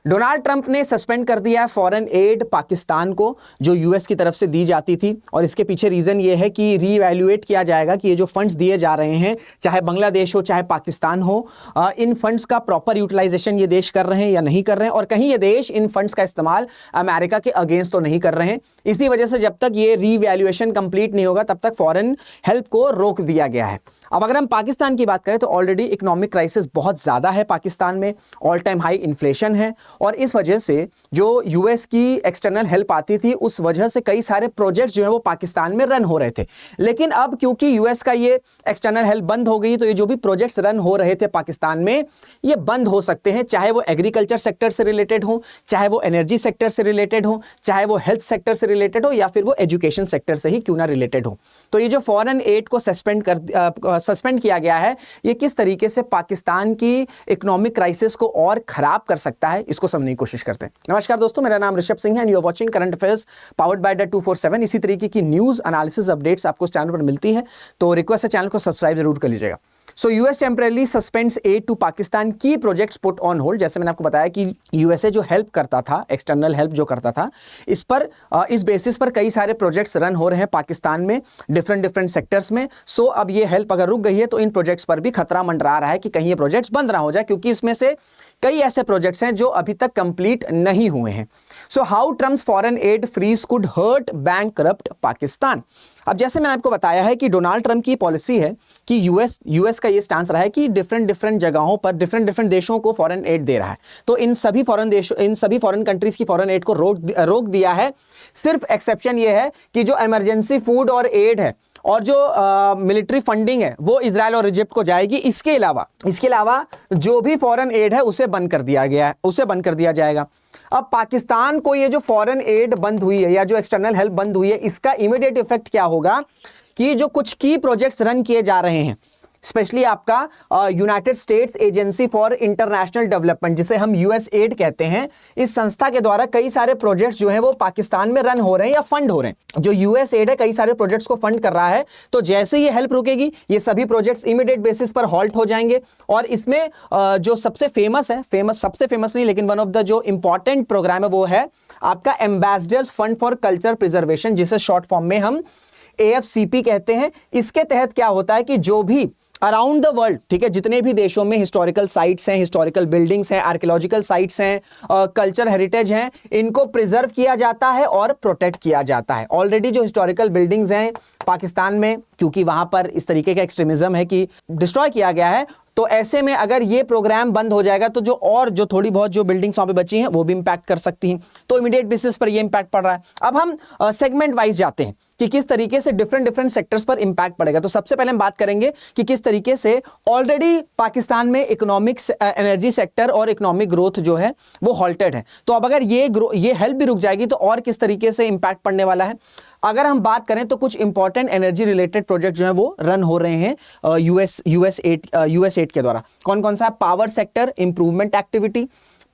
Donald Trump ने suspend कर दिया है फॉरेन एड पाकिस्तान को जो यूएस की तरफ से दी जाती थी, और इसके पीछे रीजन ये है कि रीवैल्यूएट किया जाएगा कि ये जो फंड्स दिए जा रहे हैं, चाहे बांग्लादेश हो चाहे पाकिस्तान हो, इन फंड्स का प्रॉपर यूटिलाइजेशन ये देश कर रहे हैं या नहीं कर रहे हैं, और कहीं ये देश इन फंड्स का इस्तेमाल अमेरिका के अगेंस्ट तो नहीं कर रहे हैं। इसी वजह से जब तक ये रीवैल्यूएशन कंप्लीट नहीं होगा तब तक फॉरेन हेल्प को रोक दिया गया है। अब अगर हम पाकिस्तान की बात करें तो ऑलरेडी इकोनॉमिक क्राइसिस बहुत ज्यादा है पाकिस्तान में, ऑल टाइम हाई इन्फ्लेशन है, और इस वजह से जो यूएस की एक्सटर्नल हेल्प आती थी उस वजह से कई सारे प्रोजेक्ट्स जो है वो पाकिस्तान में रन हो रहे थे। लेकिन अब क्योंकि यूएस का ये एक्सटर्नल हेल्प बंद हो गई तो ये जो भी प्रोजेक्ट्स रन हो रहे थे पाकिस्तान में ये बंद हो सकते हैं, चाहे वो एग्रीकल्चर सेक्टर से रिलेटेड हो, चाहे वो एनर्जी सेक्टर से रिलेटेड हो, चाहे वो हेल्थ सेक्टर से रिलेटेड हो, या फिर वो एजुकेशन सेक्टर से ही क्यों ना रिलेटेड हो। तो ये जो फॉरेन एड को सस्पेंड किया गया है ये किस तरीके से पाकिस्तान की इकोनॉमिक क्राइसिस को और खराब कर सकता है, इसको समझने की कोशिश करते हैं। नमस्कार दोस्तों, मेरा नाम ऋषभ सिंह है and you are watching current affairs powered by the 247। इसी तरीके की न्यूज एनालिसिस अपडेट्स आपको इस चैनल पर मिलती है, तो रिक्वेस्ट है चैनल को सब्सक्राइब जरूर कर लीजिएगा। So US temporarily suspends aid to Pakistan, की प्रोजेक्ट्स पुट ऑन होल्ड। जैसे मैंने आपको बताया कि यूएसए जो हेल्प करता था, एक्सटर्नल हेल्प जो करता था, इस बेसिस पर कई सारे प्रोजेक्ट्स रन हो रहे हैं पाकिस्तान में डिफरेंट सेक्टर्स में। सो अब ये हेल्प अगर रुक गई है तो इन प्रोजेक्ट्स पर भी खतरा मंडरा रहा है कि कहीं ये प्रोजेक्ट्स बंद ना हो जाए, क्योंकि इसमें से कई ऐसे प्रोजेक्ट्स हैं जो अभी तक कंप्लीट नहीं हुए हैं। So how Trump's foreign aid freeze could hurt bankrupt Pakistan. अब जैसे मैंने आपको बताया है कि डोनाल्ड ट्रंप की पॉलिसी है कि यूएस का ये स्टांस रहा है कि डिफरेंट जगहों पर डिफरेंट देशों को फॉरेन एड दे रहा है, तो इन सभी फॉरेन कंट्रीज की फॉरेन एड को रोक दिया है। सिर्फ एक्सेप्शन ये है कि जो इमरजेंसी फूड और एड है और जो मिलिट्री फंडिंग है वो इजराइल और इजिप्ट को जाएगी। इसके अलावा जो भी फॉरेन एड है उसे बंद कर दिया जाएगा। अब पाकिस्तान को ये जो फॉरेन एड बंद हुई है या जो एक्सटर्नल हेल्प बंद हुई है, इसका इमीडिएट इफेक्ट क्या होगा कि जो कुछ की प्रोजेक्ट्स रन किए जा रहे हैं, स्पेशली आपका United states agency for international development, जिसे हम यूएस एड कहते हैं, इस संस्था के द्वारा कई सारे प्रोजेक्ट्स जो हैं वो पाकिस्तान में रन हो रहे हैं या फंड हो रहे हैं। जो यूएस एड है कई सारे प्रोजेक्ट्स को फंड कर रहा है, तो जैसे ये हेल्प रुकेगी ये सभी प्रोजेक्ट्स इमीडिएट बेसिस पर हॉल्ट हो जाएंगे। और इसमें जो सबसे फेमस नहीं लेकिन वन ऑफ द जो इंपॉर्टेंट प्रोग्राम है वो है आपका ambassadors fund for culture preservation, जिसे शॉर्ट फॉर्म में हम AFCP कहते हैं। इसके तहत क्या होता है कि जो भी अराउंड द वर्ल्ड, ठीक है, जितने भी देशों में हिस्टोरिकल साइट्स हैं, हिस्टोरिकल बिल्डिंग्स हैं, आर्कियोलॉजिकल साइट्स हैं, कल्चर हेरिटेज हैं, इनको प्रिजर्व किया जाता है और प्रोटेक्ट किया जाता है। ऑलरेडी जो हिस्टोरिकल बिल्डिंग्स हैं पाकिस्तान में, क्योंकि वहां पर इस तरीके का एक्सट्रीमिज्म है कि डिस्ट्रॉय किया गया है, तो ऐसे में अगर ये प्रोग्राम बंद हो जाएगा तो जो थोड़ी बहुत जो बिल्डिंग्स वहां पे बची हैं वो भी इंपैक्ट कर सकती हैं। तो इमीडिएट बेसिस पर ये इंपैक्ट पड़ रहा है। अब हम सेगमेंट वाइज जाते हैं कि किस तरीके से डिफरेंट सेक्टर्स पर इंपैक्ट पड़ेगा। तो सबसे पहले हम बात करेंगे कि किस तरीके से ऑलरेडी पाकिस्तान में इकोनॉमिक्स, एनर्जी सेक्टर और इकोनॉमिक ग्रोथ जो है वो हॉल्टेड है। तो अब अगर ये हेल्प भी रुक जाएगी तो और किस तरीके से इंपैक्ट पड़ने वाला है। अगर हम बात करें तो कुछ इंपॉर्टेंट एनर्जी रिलेटेड प्रोजेक्ट जो है वो रन हो रहे हैं यूएस एड के द्वारा। कौन कौन सा? Power sector improvement activity,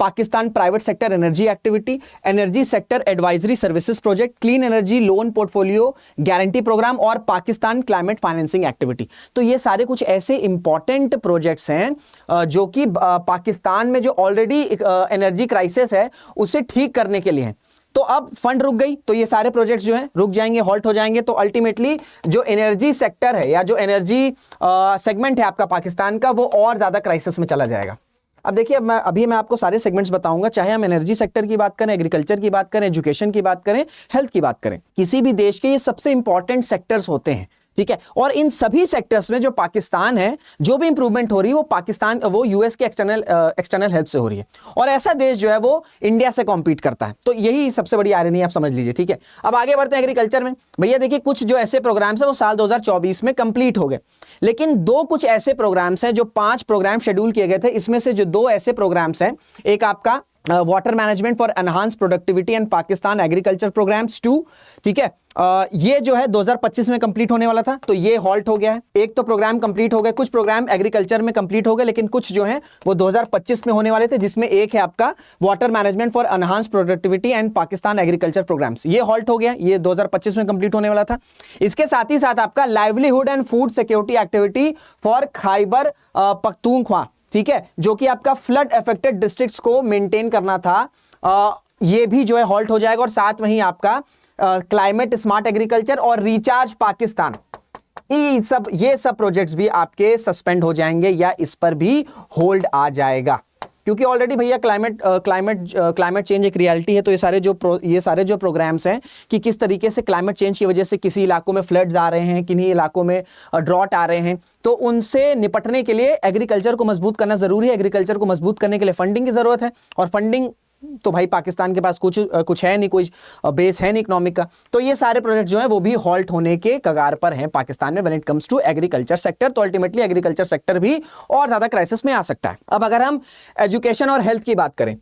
Pakistan private sector energy activity, energy sector advisory services project, clean energy loan portfolio guarantee program और पाकिस्तान क्लाइमेट फाइनेंसिंग एक्टिविटी। तो ये सारे कुछ ऐसे इंपॉर्टेंट प्रोजेक्ट्स हैं जो कि पाकिस्तान में जो ऑलरेडी एनर्जी क्राइसिस है उसे ठीक करने के लिए हैं। तो अब फंड रुक गई तो ये सारे प्रोजेक्ट्स जो हैं रुक जाएंगे, हॉल्ट हो जाएंगे। तो अल्टीमेटली जो एनर्जी सेक्टर है या जो एनर्जी सेगमेंट है आपका पाकिस्तान का, वो और ज्यादा क्राइसिस में चला जाएगा। अब देखिए, अभी मैं आपको सारे सेगमेंट्स बताऊंगा, चाहे हम एनर्जी सेक्टर की बात करें, एग्रीकल्चर की बात करें, एजुकेशन की बात करें, हेल्थ की बात करें। किसी भी देश के ये सबसे इंपॉर्टेंट सेक्टर्स होते हैं, ठीक है। और इन सभी सेक्टर्स में जो पाकिस्तान है, जो भी इंप्रूवमेंट हो रही है वो यूएस के एक्सटर्नल हेल्प से हो रही है। और ऐसा देश जो है वो इंडिया से कॉम्पीट करता है। तो यही सबसे बड़ी आयरनी आप समझ लीजिए, ठीक है। अब आगे बढ़ते हैं एग्रीकल्चर में। भैया देखिए, कुछ जो ऐसे प्रोग्राम्स हैं वो साल 2024 में कंप्लीट हो गए, लेकिन कुछ ऐसे प्रोग्राम्स हैं जो 5 प्रोग्राम शेड्यूल किए गए थे। इसमें से जो 2 ऐसे प्रोग्राम्स हैं, एक आपका water management for enhance productivity and Pakistan agriculture programs 2, ठीक है। ये जो है 2025 में कंप्लीट होने वाला था, तो ये हॉल्ट हो गया है। एक तो प्रोग्राम कंप्लीट हो गए, कुछ प्रोग्राम एग्रीकल्चर में कंप्लीट हो गए, लेकिन कुछ जो है वो 2025 में होने वाले थे, जिसमें एक है आपका water management for enhance productivity and Pakistan agriculture programs. ये हॉल्ट हो गया, ये 2025 में कंप्लीट होने वाला था। इसके साथ ही साथ आपका livelihood and food security activity for Khyber Pakhtunkhwa, ठीक है, जो कि आपका फ्लड अफेक्टेड डिस्ट्रिक्ट्स को मेंटेन करना था, ये भी जो है हॉल्ट हो जाएगा। और साथ में ही आपका क्लाइमेट स्मार्ट एग्रीकल्चर और रिचार्ज पाकिस्तान, ये सब प्रोजेक्ट्स भी आपके सस्पेंड हो जाएंगे या इस पर भी होल्ड आ जाएगा, क्योंकि ऑलरेडी भैया क्लाइमेट चेंज एक रियलिटी है। तो ये सारे जो प्रोग्राम्स हैं कि किस तरीके से क्लाइमेट चेंज की वजह से किसी इलाकों में फ्लड्स आ रहे हैं, किन्हीं इलाकों में ड्रॉट आ रहे हैं, तो उनसे निपटने के लिए एग्रीकल्चर को मजबूत करना जरूरी है। एग्रीकल्चर को मजबूत करने के लिए फंडिंग की जरूरत है, और फंडिंग तो भाई पाकिस्तान के पास कुछ है नहीं, कोई बेस है नहीं इकोनॉमिक का। तो ये सारे प्रोजेक्ट जो हैं वो भी हॉल्ट होने के कगार पर हैं पाकिस्तान में when it comes to agriculture sector. तो अल्टीमेटली एग्रीकल्चर सेक्टर भी और ज्यादा क्राइसिस में आ सकता है। अब अगर हम एजुकेशन और हेल्थ की बात करें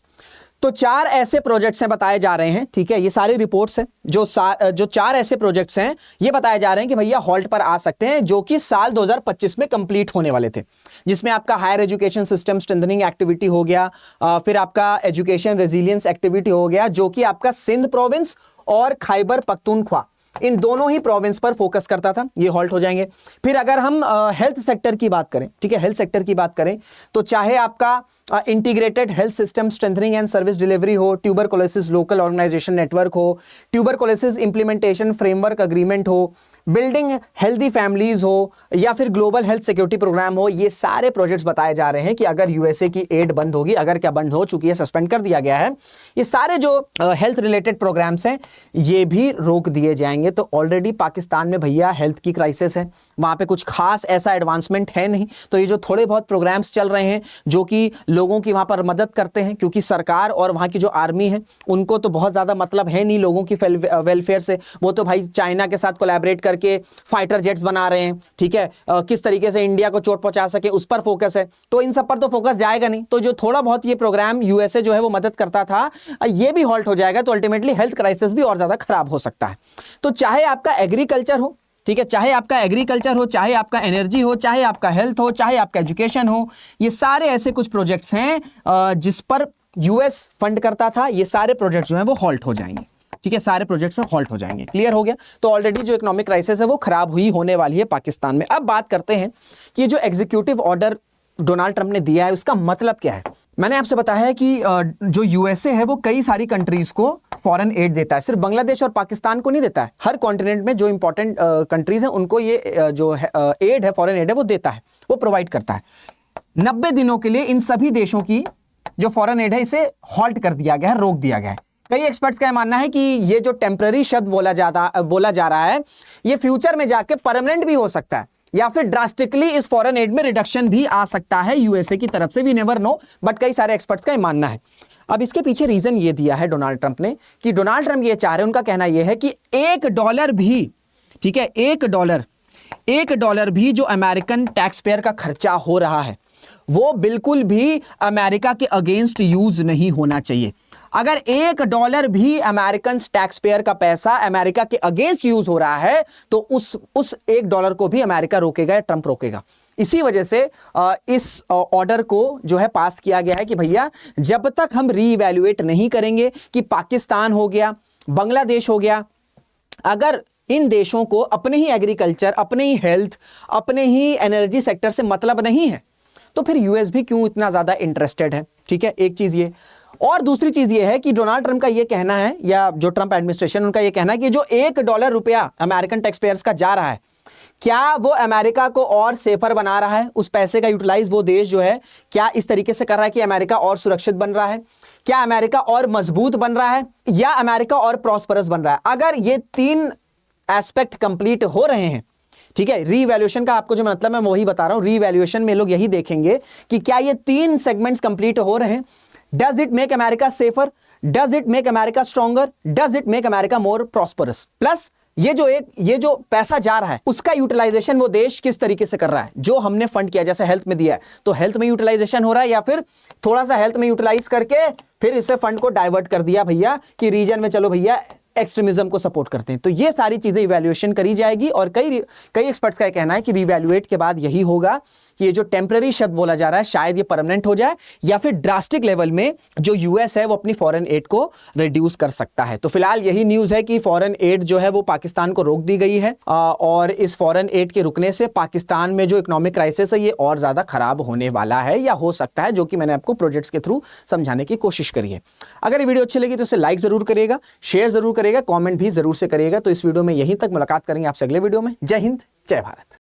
तो 4 ऐसे प्रोजेक्ट्स हैं बताए जा रहे हैं, ठीक है, ये सारी रिपोर्ट्स हैं जो 4 ऐसे प्रोजेक्ट्स हैं ये बताए जा रहे हैं कि भैया हॉल्ट पर आ सकते हैं, जो कि साल 2025 में कंप्लीट होने वाले थे, जिसमें आपका higher education system strengthening activity हो गया, फिर आपका एजुकेशन रेजिलियंस एक्टिविटी हो गया, जो कि आपका सिंध प्रोविंस और खैबर पख्तूनख्वा इन दोनों ही प्रोविंस पर फोकस करता था, ये हॉल्ट हो जाएंगे। फिर अगर हम हेल्थ सेक्टर की बात करें, ठीक है, हेल्थ सेक्टर की बात करें तो चाहे आपका integrated health system strengthening and service delivery हो, ट्यूबरकुलोसिस लोकल ऑर्गेनाइजेशन नेटवर्क हो, ट्यूबरकुलोसिस इंप्लीमेंटेशन फ्रेमवर्क अग्रीमेंट हो, बिल्डिंग हेल्दी फैमिलीज हो, या फिर ग्लोबल हेल्थ सिक्योरिटी प्रोग्राम हो, ये सारे प्रोजेक्ट्स बताए जा रहे हैं कि अगर यूएसए की एड बंद होगी, अगर क्या बंद हो चुकी है, सस्पेंड कर दिया गया है, ये सारे जो हेल्थ रिलेटेड प्रोग्राम्स हैं ये भी रोक दिए जाएंगे। तो ऑलरेडी पाकिस्तान में भैया हेल्थ की क्राइसिस है, वहां पे कुछ खास ऐसा एडवांसमेंट है नहीं। तो ये जो थोड़े बहुत प्रोग्राम्स चल रहे हैं जो कि लोगों की वहां पर मदद करते हैं, क्योंकि सरकार और वहां की जो आर्मी है उनको तो बहुत ज्यादा मतलब है नहीं लोगों की वेलफेयर से, वो तो भाई चाइना के साथ कोलैबोरेट करके फाइटर जेट्स बना रहे हैं, ठीक है, किस तरीके से इंडिया को चोट पहुंचा सके उस पर फोकस है। तो इन सब पर तो फोकस जाएगा नहीं। तो जो थोड़ा बहुत ये प्रोग्राम यूएसए जो है वो मदद करता था, ये भी हॉल्ट हो जाएगा। तो अल्टीमेटली हेल्थ क्राइसिस भी और ज्यादा खराब हो सकता है। तो चाहे आपका एग्रीकल्चर हो, ठीक है, चाहे आपका एग्रीकल्चर हो, चाहे आपका एनर्जी हो, चाहे आपका हेल्थ हो, चाहे आपका एजुकेशन हो, ये सारे ऐसे कुछ प्रोजेक्ट्स हैं जिस पर यूएस फंड करता था। ये सारे प्रोजेक्ट्स जो हैं वो हॉल्ट हो जाएंगे, ठीक है, सारे प्रोजेक्ट्स हॉल्ट हो जाएंगे। क्लियर हो गया? तो ऑलरेडी जो इकोनॉमिक क्राइसिस है वो खराब हुई होने वाली है पाकिस्तान में। अब बात करते हैं कि जो एग्जीक्यूटिव ऑर्डर डोनाल्ड ट्रंप ने दिया है उसका मतलब क्या है। मैंने आपसे बताया है कि जो यूएसए है वो कई सारी कंट्रीज को फॉरेन एड देता है, सिर्फ बांग्लादेश और पाकिस्तान को नहीं देता है। हर कॉन्टिनेंट में जो इंपॉर्टेंट कंट्रीज हैं उनको ये जो एड है, फॉरेन एड है, वो देता है, वो प्रोवाइड करता है। 90 दिनों के लिए इन सभी देशों की जो फॉरेन एड है इसे हॉल्ट कर दिया गया है, रोक दिया गया है। कई एक्सपर्ट्स का मानना है कि ये जो टेम्पररी शब्द बोला जा रहा है ये फ्यूचर में जाके परमानेंट भी हो सकता है, या फिर ड्रास्टिकली इस फॉरेन एड में रिडक्शन भी आ सकता है यूएसए की तरफ से। वी नेवर नो, बट कई सारे एक्सपर्ट्स का मानना है। अब इसके पीछे रीजन ये दिया है डोनाल्ड ट्रंप ने कि डोनाल्ड ट्रंप ये चाह रहे हैं, उनका कहना यह है कि $1 भी, ठीक है, $1 भी जो अमेरिकन टैक्स पेयर का खर्चा हो रहा है वो बिल्कुल भी अमेरिका के अगेंस्ट यूज नहीं होना चाहिए। अगर $1 भी अमेरिकन टैक्स पेयर का पैसा अमेरिका के अगेंस्ट यूज हो रहा है तो उस $1 को भी अमेरिका रोकेगा या ट्रंप रोकेगा। इसी वजह से इस ऑर्डर को जो है पास किया गया है कि भैया जब तक हम रीइवैल्यूएट नहीं करेंगे कि पाकिस्तान हो गया, बांग्लादेश हो गया, अगर इन देशों को अपने ही एग्रीकल्चर, अपने ही हेल्थ, अपने ही एनर्जी सेक्टर से मतलब नहीं है तो फिर यूएस भी क्यों इतना ज्यादा इंटरेस्टेड है। ठीक है, एक चीज ये। और दूसरी चीज ये है कि डोनाल्ड ट्रंप का ये कहना है, या जो ट्रंप एडमिनिस्ट्रेशन उनका ये कहना है कि जो $1 रुपया अमेरिकन टैक्स पेयर्स का जा रहा है, क्या वो अमेरिका को और सेफर बना रहा है? उस पैसे का यूटिलाइज वो देश जो है क्या इस तरीके से कर रहा है कि अमेरिका और सुरक्षित बन रहा है? क्या अमेरिका और मजबूत बन रहा है, या अमेरिका और प्रॉस्परस बन रहा है? अगर ये 3 एस्पेक्ट कंप्लीट हो रहे हैं, ठीक है, रीवैल्यूएशन का आपको जो मतलब मैं वही बता रहा हूं, रीवैल्यूएशन में लोग यही देखेंगे कि क्या ये 3 सेगमेंट्स कंप्लीट हो रहे हैं। Does it make America safer, does it make America stronger, does it make America more prosperous, plus ये जो पैसा जा रहा है उसका यूटिलाइजेशन वो देश किस तरीके से कर रहा है। जो हमने फंड किया, जैसे हेल्थ में दिया है तो हेल्थ में यूटिलाइजेशन हो रहा है, या फिर थोड़ा सा हेल्थ में यूटिलाइज करके फिर इससे फंड को डाइवर्ट कर दिया भैया कि रीजन में चलो भैया एक्सट्रीमिज्म को सपोर्ट करते हैं। तो ये सारी चीजें इवैल्यूएशन करी जाएगी, और कई एक्सपर्ट्स का कहना है कि रिवैल्यूएट के बाद यही होगा कि ये जो टेम्पररी शब्द बोला जा रहा है शायद ये परमानेंट हो जाए, या फिर ड्रास्टिक लेवल में जो यूएस है वो अपनी फॉरेन एड को रिड्यूस कर सकता है। तो फिलहाल यही न्यूज़ है कि फॉरेन एड जो है वो पाकिस्तान को रोक दी गई है, और इस फॉरेन एड के रुकने से पाकिस्तान में जो इकोनॉमिक क्राइसिस है ये और ज़्यादा खराब होने वाला है या हो सकता है, जो कि मैंने आपको प्रोजेक्ट्स के थ्रू समझाने की कोशिश करी है। अगर ये वीडियो अच्छी लगी तो इसे लाइक ज़रूर करिएगा, शेयर ज़रूर करिएगा, कॉमेंट भी ज़रूर से करिएगा। तो इस वीडियो में यहीं तक, मुलाकात करेंगे आपसे अगले वीडियो में। जय हिंद, जय भारत।